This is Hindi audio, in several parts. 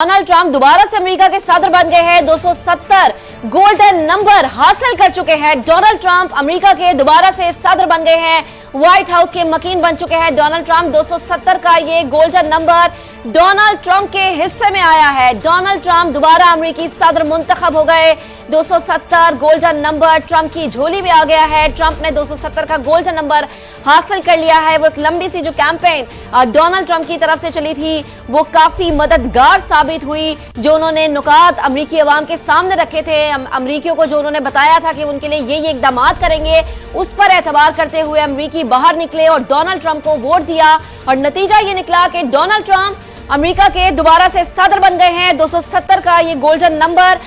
डोनाल्ड ट्रंप दोबारा से अमेरिका के सदर बन गए हैं। 270 गोल्डन नंबर हासिल कर चुके हैं। डोनाल्ड ट्रंप अमेरिका के दोबारा से सदर बन गए हैं, व्हाइट हाउस के मकीन बन चुके हैं। डोनाल्ड ट्रंप 270 का ये गोल्डन नंबर डोनाल्ड ट्रंप के हिस्से में आया है। डोनाल्ड ट्रंप दोबारा अमेरिकी सदर मुंतखब हो गए। 270 गोल्डन नंबर ट्रंप की झोली में आ गया है। ट्रंप ने 270 का गोल्डन नंबर हासिल कर लिया है। वो एक लंबी सी जो कैंपेन डोनाल्ड ट्रंप की तरफ से चली थी वो काफी मददगार साबित हुई। जो उन्होंने नुकात अमेरिकी अवाम के सामने रखे थे, अमेरिकियों को जो उन्होंने बताया था कि उनके लिए ये इकदाम करेंगे, उस पर एतबार करते हुए अमेरिकी बाहर निकले और डोनाल्ड ट्रंप को वोट दिया और नतीजा ये निकला कि डोनाल्ड ट्रंप अमेरिका के दोबारा से सदर बन गए हैं। 270 का ये गोल्डन नंबर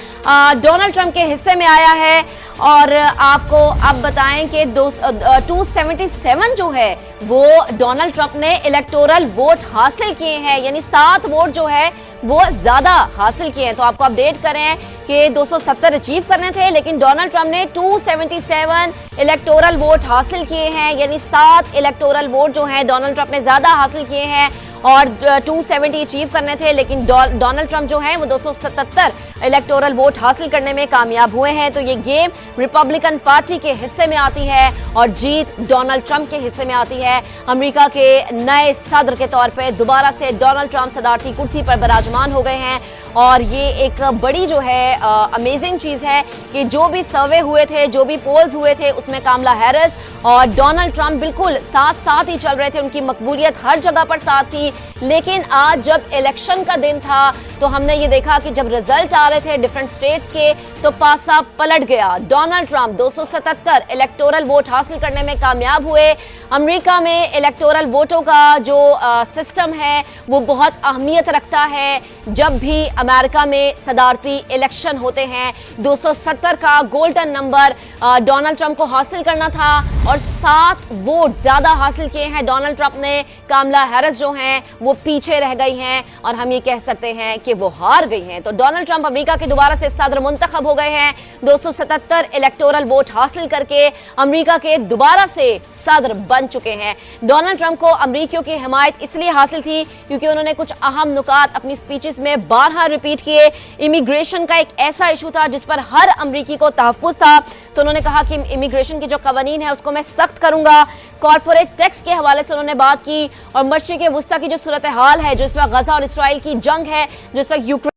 डोनाल्ड ट्रंप के हिस्से में आया है। और आपको अब बताएं कि 277 जो है वो डोनाल्ड ट्रंप ने इलेक्टोरल वोट हासिल किए हैं, यानी 7 वोट जो है वो ज्यादा हासिल किए हैं। तो आपको अपडेट करें कि 270 अचीव करने थे, लेकिन डोनाल्ड ट्रंप ने 277 इलेक्टोरल वोट हासिल किए हैं, यानी 7 इलेक्टोरल वोट जो हैं डोनाल्ड ट्रंप ने ज्यादा हासिल किए हैं। और 270 अचीव करने थे, लेकिन डोनाल्ड ट्रंप जो है वो 277 इलेक्टोरल वोट हासिल करने में कामयाब हुए हैं। तो ये गेम रिपब्लिकन पार्टी के हिस्से में आती है और जीत डोनाल्ड ट्रंप के हिस्से में आती है। अमेरिका के नए सदर के तौर पे दोबारा से डोनाल्ड ट्रंप सदारती कुर्सी पर विराजमान हो गए हैं। और ये एक बड़ी जो है अमेजिंग चीज है कि जो भी सर्वे हुए थे, जो भी पोल्स हुए थे, उसमें कामला हैरिस और डोनाल्ड ट्रंप बिल्कुल साथ साथ ही चल रहे थे। उनकी मकबूलियत हर जगह पर साथ थी। लेकिन आज जब इलेक्शन का दिन था तो हमने ये देखा कि जब रिजल्ट आ रहे थे डिफरेंट स्टेट्स के तो पासा पलट गया। डोनाल्ड ट्रंप 277 इलेक्टोरल वोट हासिल करने में कामयाब हुए। अमेरिका में इलेक्टोरल वोटों का जो सिस्टम है वो बहुत अहमियत रखता है। जब भी अमेरिका में सदारती इलेक्शन होते हैं 270 का गोल्डन नंबर डोनाल्ड ट्रंप को हासिल करना था और 7 वोट ज्यादा हासिल किए हैं डोनाल्ड ट्रंप ने। कामला हैरिस जो हैं वो पीछे रह गई हैं और हम ये कह सकते हैं कि वो हार गई हैं। तो डोनाल्ड ट्रंप अमेरिका के दोबारा से सदर मुंतखब हो गए हैं। 277 इलेक्टोरल वोट हासिल करके अमेरिका के दोबारा से सदर बन चुके हैं। डोनाल्ड ट्रंप को अमेरिकियों की हिमायत इसलिए हासिल थी क्योंकि उन्होंने कुछ अहम नुकात अपनी स्पीचेस में 12 रिपीट किए। इमिग्रेशन का एक ऐसा इशू था जिस पर हर अमेरिकी को तहफ्फुज था, तो उन्होंने कहा कि इमिग्रेशन की जो कवानीन है उसको मैं सख्त करूंगा। कॉर्पोरेट टैक्स के हवाले से उन्होंने बात की और मशरिक़ वुस्ता की जो सूरत हाल है, जो इस वक्त गजा और इसराइल की जंग है, जो इस वक्त यूक्रेन